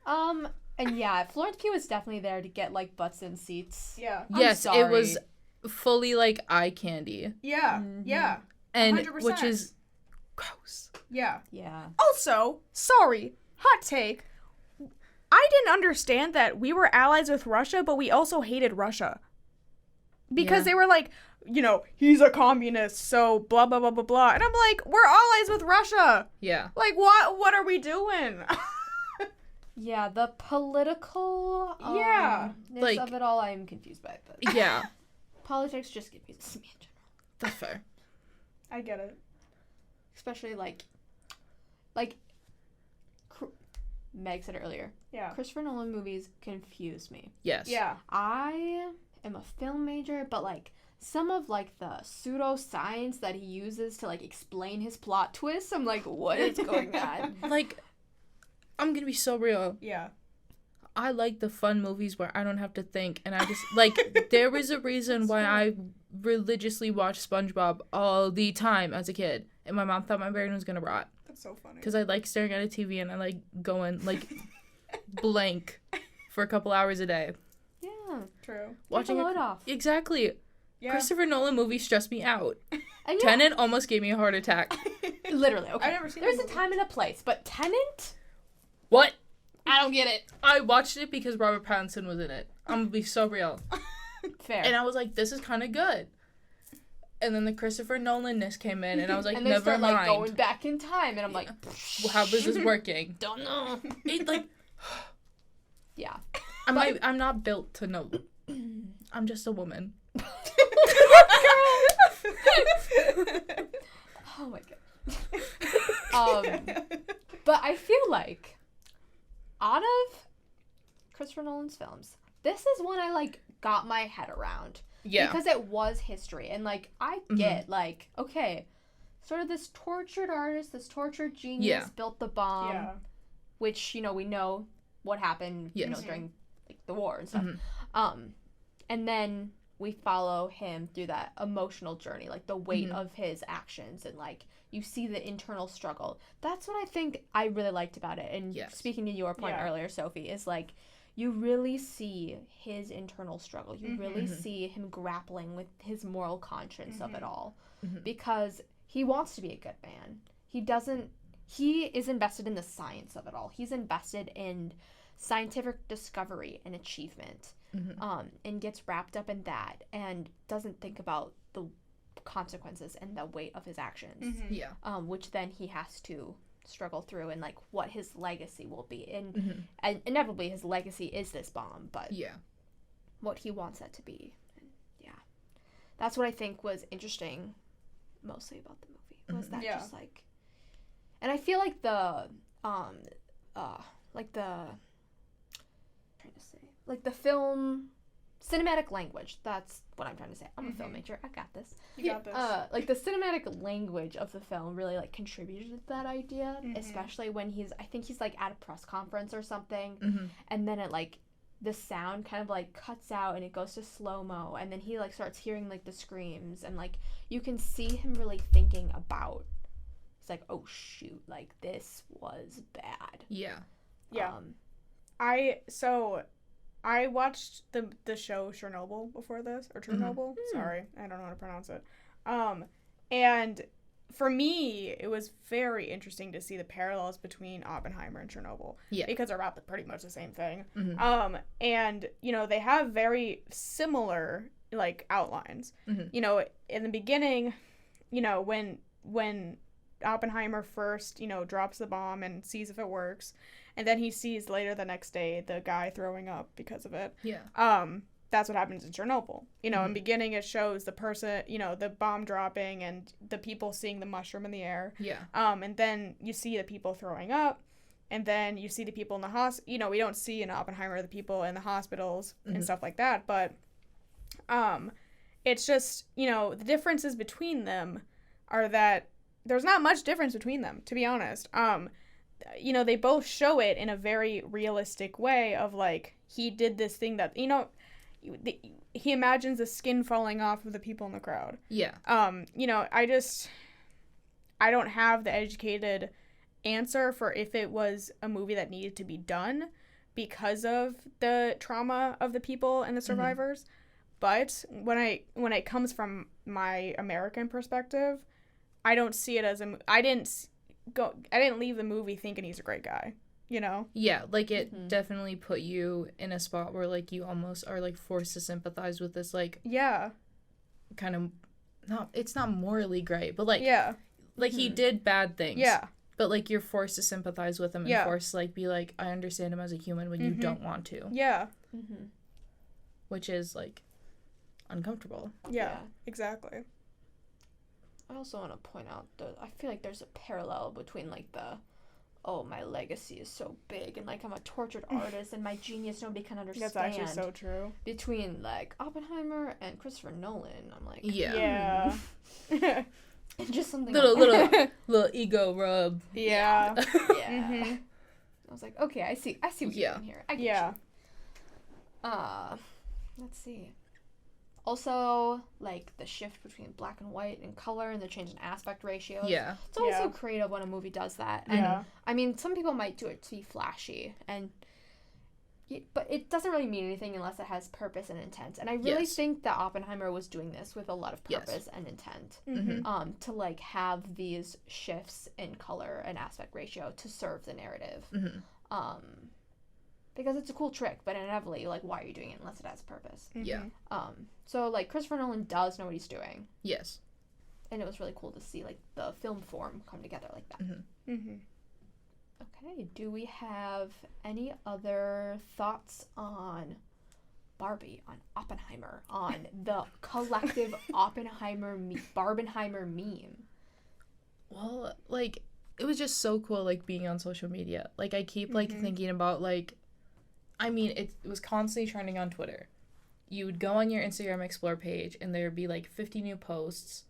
And yeah, Florence Pugh was definitely there to get, like, butts in seats. Yeah. Yes, it was fully, like, eye candy. Yeah. Yeah. And 100%. which is gross. Yeah. Yeah. Also, sorry, hot take. I didn't understand that we were allies with Russia, but we also hated Russia. Because they were like, he's a communist, so blah, blah, blah, blah, blah. And I'm like, we're allies with Russia. Yeah. Like, what are we doing? Yeah, the political like, of it all, I'm confused by. But yeah. Politics just confuses me in general. That's fair. I get it. Especially, like Meg said it earlier. Yeah. Christopher Nolan movies confuse me. Yes. Yeah. I am a film major, but, like, some of, like, the pseudoscience that he uses to, like, explain his plot twists, I'm like, what is going on? Like, I'm gonna be so real. Yeah. I like the fun movies where I don't have to think, and I just, like, there was a reason why I religiously watched SpongeBob all the time as a kid, and my mom thought my brain was gonna rot. That's so funny. Because I like staring at a TV, and I like going, like, blank for a couple hours a day. Yeah. True. Watching Take a load off. Exactly. Yeah. Christopher Nolan movies stress me out. And yeah, Tenet almost gave me a heart attack. literally, okay. I've never seen There's that a movie. time and a place, but Tenet? What? I don't get it. I watched it because Robert Pattinson was in it. I'm gonna be so real. Fair. And I was like, this is kind of good. And then the Christopher Nolan-ness came in, and I was like, and they never start, mind. like, going back in time, and I'm like, How is this working? don't know. It, like, Yeah. I'm not built to know. I'm just a woman. Oh my god. But I feel like out of Christopher Nolan's films, this is one I, like, got my head around. Yeah. Because it was history. And, like, I get, like, okay, sort of this tortured artist, this tortured genius built the bomb, which, we know what happened, during, like, the war and stuff. And then we follow him through that emotional journey, like, the weight of his actions, and, like, you see the internal struggle. That's what I think I really liked about it. And speaking to your point earlier, Sophie, is, like, you really see his internal struggle. You really see him grappling with his moral conscience of it all. Because he wants to be a good man. He is invested in the science of it all. He's invested in scientific discovery and achievement. And gets wrapped up in that and doesn't think about the consequences and the weight of his actions. Which then he has to struggle through, and, like, what his legacy will be. And inevitably his legacy is this bomb, but what he wants that to be. And that's what I think was interesting mostly about the movie, was that just, like, and I feel like the film cinematic language, that's what I'm trying to say. I'm a film major. I got this. You got this. Like, the cinematic language of the film really, like, contributed to that idea, especially when I think he's, like, at a press conference or something, and then it, like, the sound kind of, like, cuts out and it goes to slow-mo, and then he, like, starts hearing, like, the screams, and, like, you can see him really thinking about it's like, oh shoot, like this was bad. Yeah. Yeah. I watched the show Chernobyl before this, or Chernobyl. Sorry, I don't know how to pronounce it. And for me, it was very interesting to see the parallels between Oppenheimer and Chernobyl. Yeah. Because they're about pretty much the same thing. Mm-hmm. And, they have very similar, like, outlines. Mm-hmm. In the beginning, when Oppenheimer first, drops the bomb and sees if it works, and then he sees later the next day the guy throwing up because of it. Yeah. That's what happens in Chernobyl. In the beginning it shows the person, the bomb dropping and the people seeing the mushroom in the air. Yeah. And then you see the people throwing up, and then you see the people in the hospital. We don't see in Oppenheimer the people in the hospitals and stuff like that, but it's just, the differences between them are that there's not much difference between them, to be honest. They both show it in a very realistic way of, like, he did this thing that, he imagines the skin falling off of the people in the crowd. Yeah. I don't have the educated answer for if it was a movie that needed to be done because of the trauma of the people and the survivors. But when it comes from my American perspective, I don't see it as I didn't leave the movie thinking he's a great guy. Yeah, like, it definitely put you in a spot where, like, you almost are, like, forced to sympathize with this, like, kind of, it's not morally great, but, like, like, he did bad things. Yeah. But, like, you're forced to sympathize with him and forced to, like, be like, I understand him as a human when you don't want to. Yeah. Which is, like, uncomfortable. Yeah, exactly. I also want to point out that I feel like there's a parallel between, like, my legacy is so big, and, like, I'm a tortured artist, and my genius nobody can understand. That's actually so true. Between, like, Oppenheimer and Christopher Nolan, I'm like, yeah. just something little ego rub. Yeah. I was like, okay, I see what you're doing here. I get you. Let's see. Also, like, the shift between black and white and color and the change in aspect ratios. Yeah. It's always so creative when a movie does that. And, I mean, some people might do it to be flashy, but it doesn't really mean anything unless it has purpose and intent. And I really think that Oppenheimer was doing this with a lot of purpose and intent. To, like, have these shifts in color and aspect ratio to serve the narrative. Because it's a cool trick, but inevitably, like, why are you doing it unless it has a purpose? Yeah. So, like, Christopher Nolan does know what he's doing. Yes. And it was really cool to see, like, the film form come together like that. Okay, do we have any other thoughts on Barbie, on Oppenheimer, on the collective Barbenheimer meme? Well, like, it was just so cool, like, being on social media. Like, I keep, like, thinking about, like, I mean, it was constantly trending on Twitter. You would go on your Instagram Explore page, and there would be, like, 50 new posts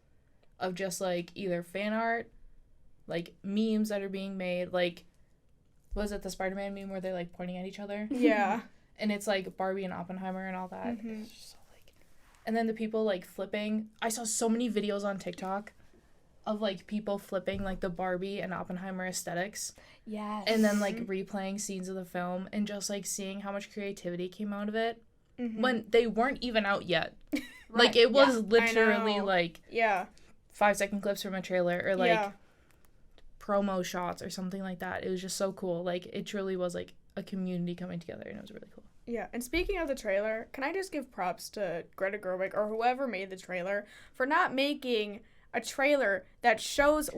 of just, like, either fan art, like, memes that are being made, like, was it the Spider-Man meme where they're, like, pointing at each other? Yeah. And it's, like, Barbie and Oppenheimer and all that. It's just so, like... And then the people, like, flipping... I saw so many videos on TikTok of, like, people flipping, like, the Barbie and Oppenheimer aesthetics. Yes. And then, like, replaying scenes of the film and just, like, seeing how much creativity came out of it when they weren't even out yet. Like, it was literally, like... 5-second clips from a trailer or, like, promo shots or something like that. It was just so cool. Like, it truly was, like, a community coming together, and it was really cool. Yeah, and speaking of the trailer, can I just give props to Greta Gerwig or whoever made the trailer for not making a trailer that shows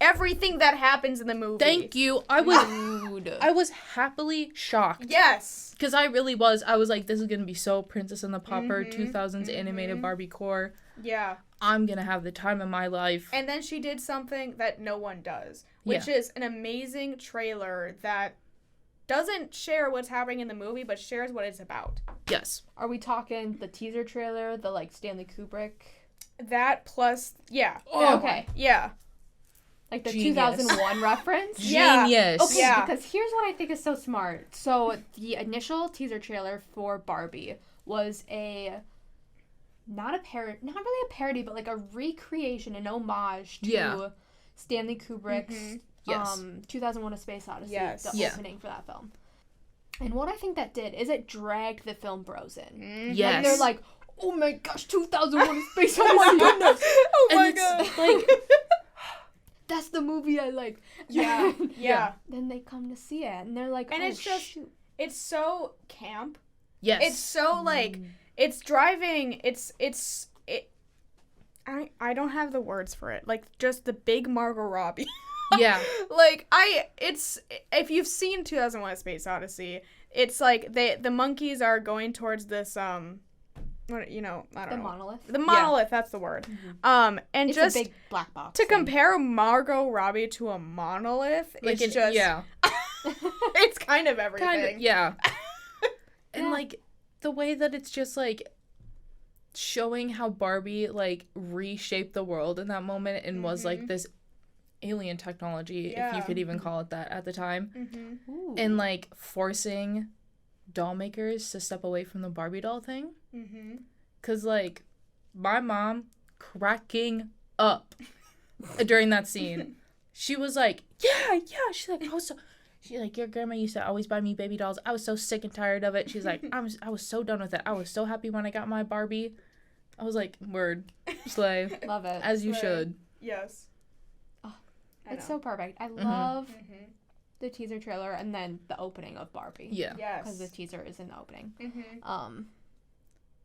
everything that happens in the movie. Thank you. I was happily shocked. Yes. Because I really was. I was like, this is going to be so Princess and the Pauper, 2000s animated Barbie core. Yeah. I'm going to have the time of my life. And then she did something that no one does, which is an amazing trailer that doesn't share what's happening in the movie, but shares what it's about. Yes. Are we talking the teaser trailer, the, like, Stanley Kubrick? That plus, Oh, okay. Yeah. Like the Genius. 2001 reference? Genius. Okay, because here's what I think is so smart. So the initial teaser trailer for Barbie was not really a parody, but like a recreation, an homage to Stanley Kubrick's Yes. 2001: A Space Odyssey, Yes. the Yeah. opening for that film. And what I think that did is it dragged the film bros in. Yes. Like, they're like, oh my gosh, 2001: A Space Odyssey. Oh my goodness. Oh And my it's god. like, That's the movie I like. Yeah. Yeah. Then they come to see it, and they're like, And oh, it's just- shoot. It's so camp. yes. It's so like it's driving. I don't have the words for it. Like just the big Margot Robbie. Yeah. Like it's if you've seen 2001: A Space Odyssey, it's like the monkeys are going towards this what I don't The know. monolith. The monolith, that's the word. And It's just a big black box. to thing. compare Margot Robbie to a monolith, Like it's just yeah. it's kind of everything. Kind of, yeah. And Yeah. like the way that it's just like showing how Barbie like reshaped the world in that moment and was like this alien technology, if you Yeah. could even call it that at the time, Mm-hmm. Ooh. and like forcing doll makers to step away from the Barbie doll thing. Mm-hmm. Cause like my mom cracking up during that scene. She was like, yeah. She's like, she's like, your grandma used to always buy me baby dolls. I was so sick and tired of it. She's like, I was so done with it. I was so happy when I got my Barbie. I was like, word, slay, Love it. as you Slay. should. Yes. Oh, I It's know. so perfect. I love Mm-hmm. the teaser trailer and then the opening of Barbie. Yeah. Because Yes. the teaser is in the opening. Mm-hmm.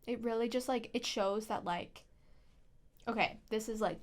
It really just like it shows that like, okay, this is like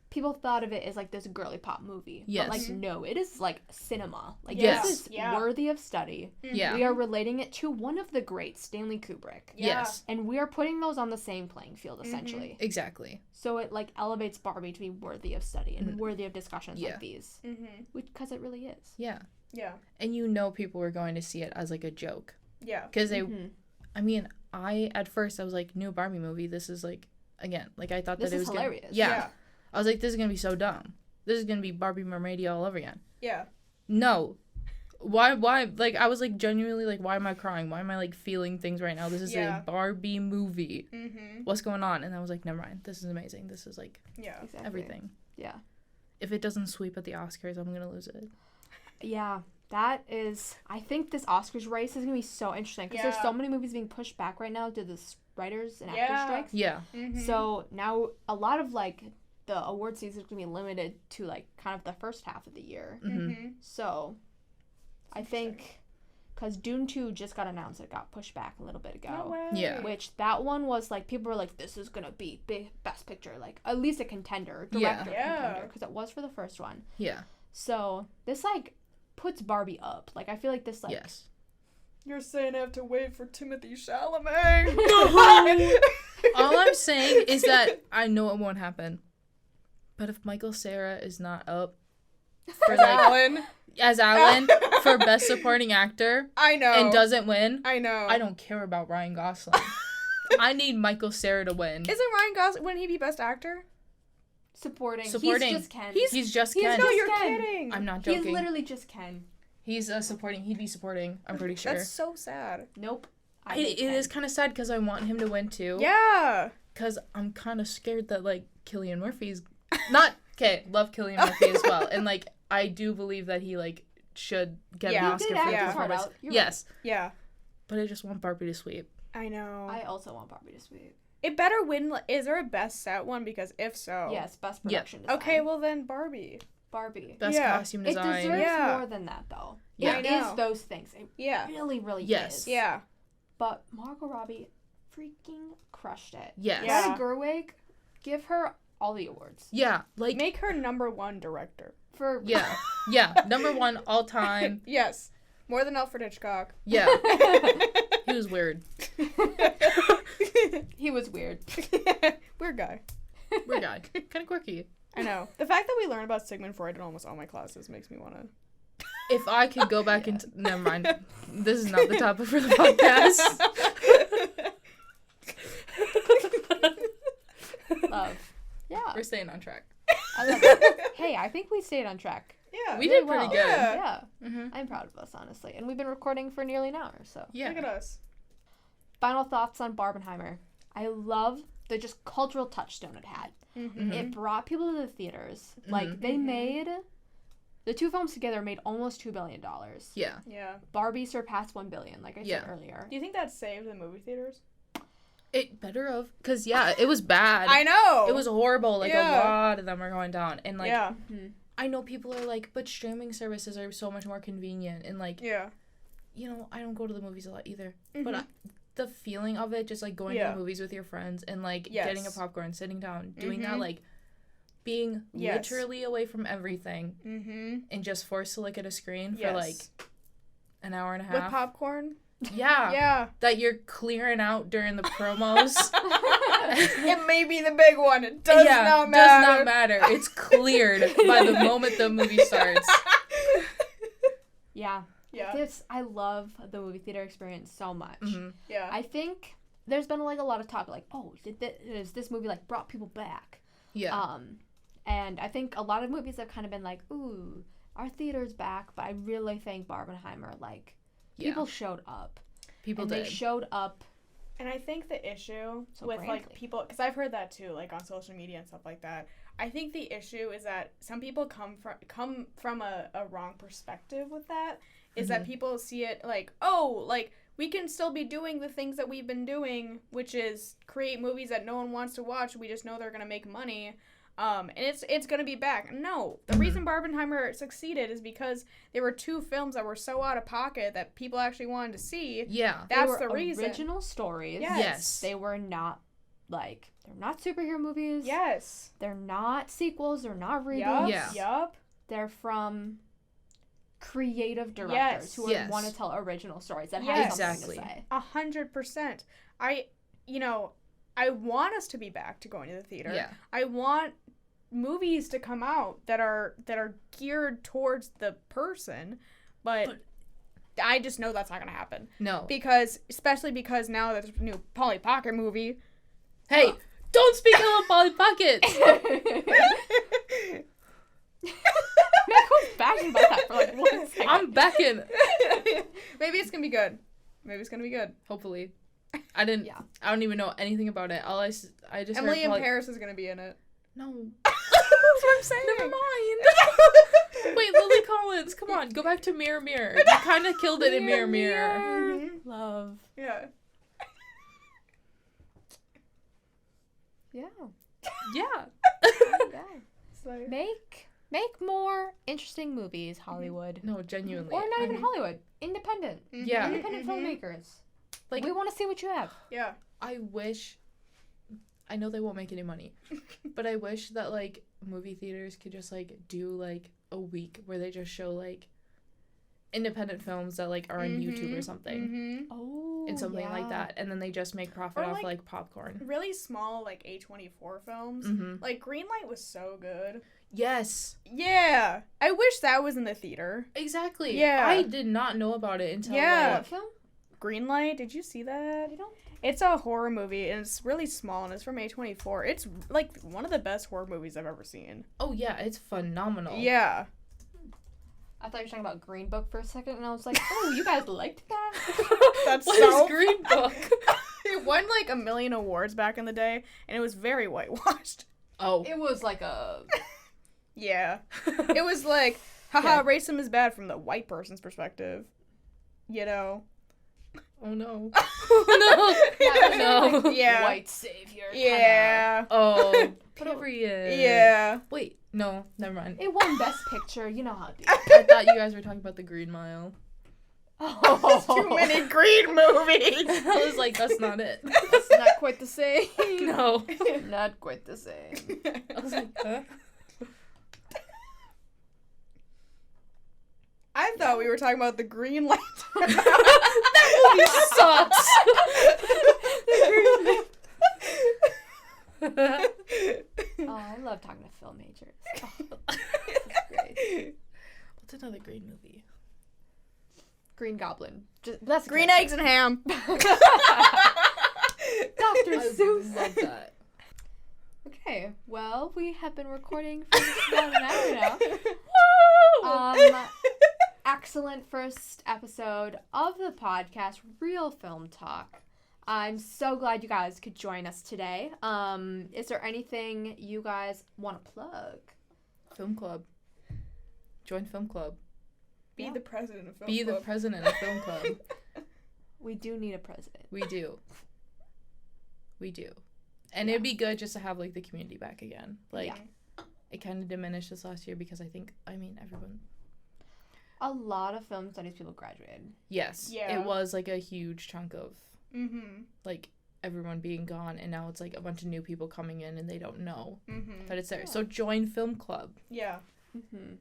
people thought of it as like this girly pop movie. Yes. But like no, it is like cinema. Like Yes. this is Yeah. worthy of study. Yeah. We are relating it to one of the greats, Stanley Kubrick. Yeah. Yes. And we are putting those on the same playing field essentially. Exactly. So it like elevates Barbie to be worthy of study and worthy of discussions Yeah. like these. Mm-hmm. Because it really is. Yeah. Yeah. And people were going to see it as like a joke. Yeah. Because they, Mhm. I mean, at first I was like, new Barbie movie. This is like, again, like I thought This that it is was hilarious. Gonna, yeah. I was like, this is going to be so dumb. This is going to be Barbie Mermaidy all over again. Yeah. No. Why, like, I was like, genuinely, like, why am I crying? Why am I, like, feeling things right now? This is Yeah. a Barbie movie. Mm-hmm. What's going on? And I was like, never mind. This is amazing. This is, like, Yeah. Exactly. everything. Yeah. If it doesn't sweep at the Oscars, I'm going to lose it. Yeah. That is, I think this Oscars race is going to be so interesting because there's Yeah. so many movies being pushed back right now due to the writers and actors Yeah. strikes. Yeah. Mm-hmm. So now a lot of like the award season is going to be limited to like kind of the first half of the year. Mm-hmm. So I think because Dune 2 just got announced, it got pushed back a little bit ago. No way. Yeah. Which that one was like people were like, this is gonna be big best picture, like at least a contender, Yeah. director Yeah. contender, because it was for the first one. Yeah. So this like puts Barbie up. Like I feel like this like Yes. You're saying I have to wait for Timothy Chalamet. All I'm saying is that I know it won't happen. But if Michael Cera is not up for like Alan. as Alan for best supporting actor I know. and doesn't win, I know. I don't care about Ryan Gosling. I need Michael Cera to win. Isn't Ryan Gosling? Wouldn't he be best actor? supporting. Supporting. He's just Ken. He's just he's Ken. just No, you're Ken. kidding. I'm not He's joking. literally just Ken. He's supporting. He'd be supporting. I'm pretty sure. That's so sad. Nope. It is kind of sad because I want him to win too. Yeah. Because I'm kind of scared that like Cillian Murphy's not okay. Love Cillian Murphy as well, and like I do believe that he like should get Yeah. an He Oscar did for act his his heart performance. out. You're Yes, Yeah. but I just want Barbie to sweep. I know. right. I also want Barbie to sweep. It better win. Is there a best set one? Because if so. Yes, best production design. Okay, well then Barbie. Barbie. Best Yeah. costume It design. deserves Yeah. more than that though. Yeah. It I is know. those things. It Yeah. really, really Yes. is. Yeah. But Margot Robbie freaking crushed it. Yes. Yeah. Greta Gerwig, give her all the awards. Yeah, like Make her #1 director. For yeah, yeah. #1 all time. Yes. More than Alfred Hitchcock. Yeah, he was weird. he was weird. Weird guy. Weird guy, kind of quirky. I know. The fact that we learn about Sigmund Freud in almost all my classes makes me want to. If I could go back into never mind. This is not the topic for the podcast. Love. Yeah. We're staying on track. I love it. Hey, I think we stayed on track. Yeah. We Really did pretty well. good. Yeah. Yeah. Mm-hmm. I'm proud of us, honestly. And we've been recording for nearly an hour, so. Yeah. Look at us. Final thoughts on Barbenheimer. I love the just cultural touchstone it had. Mm-hmm. It brought people to the theaters. Like, they made... The two films together made almost $2 billion. Yeah. Yeah. Barbie surpassed $1 billion, like I said earlier. Do you think that saved the movie theaters? It better have, because, yeah, it was bad. I know! It was horrible. Like, Yeah. a lot of them are going down. And, like, yeah. I know people are like, but streaming services are so much more convenient. And, like, Yeah. you know, I don't go to the movies a lot either. Mhm. But the feeling of it, just, like, going to Yeah. the movies with your friends and, like, Yes. getting a popcorn, sitting down, doing that, Mhm. like, being Yes. literally away from everything Mm-hmm. and just forced to look at a screen for, Yes. like, an hour and a With half. popcorn? Yeah. Yeah. That you're clearing out during the promos. It may be the big one. It does not matter. Does not matter. It's cleared by the moment the movie starts. Yeah. Yeah. I love the movie theater experience so much. Mm-hmm. Yeah. I think there's been, like, a lot of talk, like, oh, is this movie, like, brought people back? Yeah. And I think a lot of movies have kind of been like, ooh, our theater's back, but I really think Barbenheimer, like, people showed up. People and did. they showed up. And I think the issue So with, like, grandly. people, because I've heard that too, like, on social media and stuff like that. I think the issue is that some people come from a wrong perspective with that. Is that people see it like, oh, like, we can still be doing the things that we've been doing, which is create movies that no one wants to watch. We just know they're going to make money. And it's going to be back. No. The reason Barbenheimer succeeded is because there were two films that were so out of pocket that people actually wanted to see. Yeah. That's They the were reason. original stories. Yes. They were not, like, they're not superhero movies. Yes. They're not sequels. They're not reboots. Yup. Yeah. Yup. They're from creative directors Yes. who Yes. want to tell original stories that Yes. have something Exactly. to say. 100%. I want us to be back to going to the theater. Yeah. I want movies to come out that are geared towards the person, but I just know that's not gonna happen. No. Especially because now there's a new Polly Pocket movie. Hey, don't speak ill of Polly Pockets. Mac was bashing about that for like 1 second. I'm backing. Maybe it's gonna be good. Hopefully. I don't even know anything about it. I just Emily heard in Polly... Paris is gonna be in it. No. That's what I'm saying. Never mind. Wait, Lily Collins, come on, go back to Mirror Mirror. You kind of killed it in Mirror Mirror. Mhm. Love. Yeah. Yeah. Yeah. Yeah. So, Make more interesting movies, Hollywood. No, genuinely. Or not even Hollywood. Independent. Yeah. Independent filmmakers. Like, We want to see what you have. yeah. I wish... I know they won't make any money, but I wish that, like, movie theaters could just, like, do, like, a week where they just show, like, independent films that, like, are on YouTube or something. Mm-hmm. Oh. And something like that. And then they just make profit Or, off, like- like, popcorn. Really small, like, A24 films. Mm-hmm. Like, Greenlight was so good. Yes. Yeah. I wish that was in the theater. Exactly. Yeah. I did not know about it until, Yeah. What film? Greenlight, did you see that? I don't. It's a horror movie, and it's really small, and it's from A24. It's, like, one of the best horror movies I've ever seen. oh, yeah, it's phenomenal. Yeah. I thought you were talking about Green Book for a second, and I was like, oh, you guys liked that? That's What so is Green Book? It won, like, 1 million awards back in the day, and it was very whitewashed. Oh. It was like a... Yeah. It was like, haha, Yeah. racism is bad from the white person's perspective. You know? Oh, no. Oh, Yeah, no. like, Yeah. white savior. Yeah. Oh, period. Yeah. Wait, no, never mind. It won Best Picture. You know how it is. I thought you guys were talking about the Green Mile. Oh. Too many green movies. I was like, that's not it. It's not quite the same. No. Not quite the same. I was like, huh? I thought we were talking about the Green Lantern. That movie sucks. Oh, I love talking to film majors. Oh, that's great. What's another green movie? Green Goblin. That's a Green character. eggs and ham. Dr. I Seuss. love that. Okay, well, we have been recording for about an hour now. Woo! Excellent first episode of the podcast, Real Film Talk. I'm so glad you guys could join us today. Is there anything you guys want to plug? Film club. Join film club. Be the president of film Be club. the president of film club. We do need a president. We do. And it'd be good just to have, like, the community back again. Like, it kind of diminished this last year because everyone... A lot of film studies people graduated. Yes. Yeah. It was, like, a huge chunk of, Mm-hmm. like, everyone being gone, and now it's, like, a bunch of new people coming in, and they don't know that it's there. Yeah. So join film club. Yeah. Mm-hmm.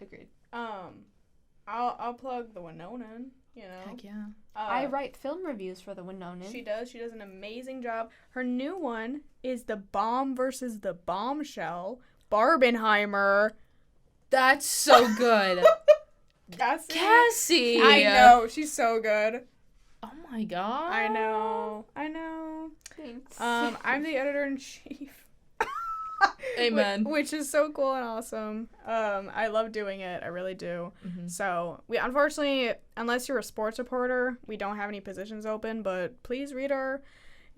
Agreed. I'll plug the Winonan, you know. Heck yeah. I write film reviews for the Winonan. She does an amazing job. Her new one is The Bomb versus the Bombshell, Barbenheimer. That's so good. Cassie! I know, she's so good. Oh my god. I know. Thanks. I'm the editor-in-chief. Amen. Which is so cool and awesome. I love doing it. I really do. Mm-hmm. So we unfortunately, unless you're a sports reporter, we don't have any positions open, but please read our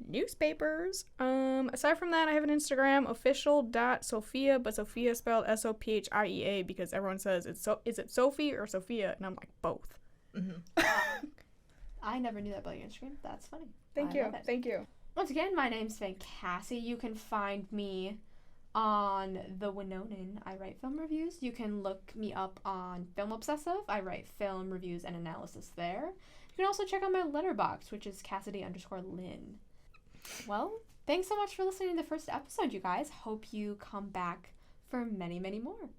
newspapers. Aside from that, I have an Instagram, official.sophia, but Sophia spelled Sophia because everyone says is it Sophie or Sophia? And I'm like, both. Mm-hmm. I never knew that about your Instagram. That's funny. Thank you. Once again, my name's Van Cassie. You can find me on the Winonan. I write film reviews. You can look me up on Film Obsessive. I write film reviews and analysis there. You can also check out my letterbox, which is Cassidy_Lynn. Well, thanks so much for listening to the first episode, you guys. Hope you come back for many, many more.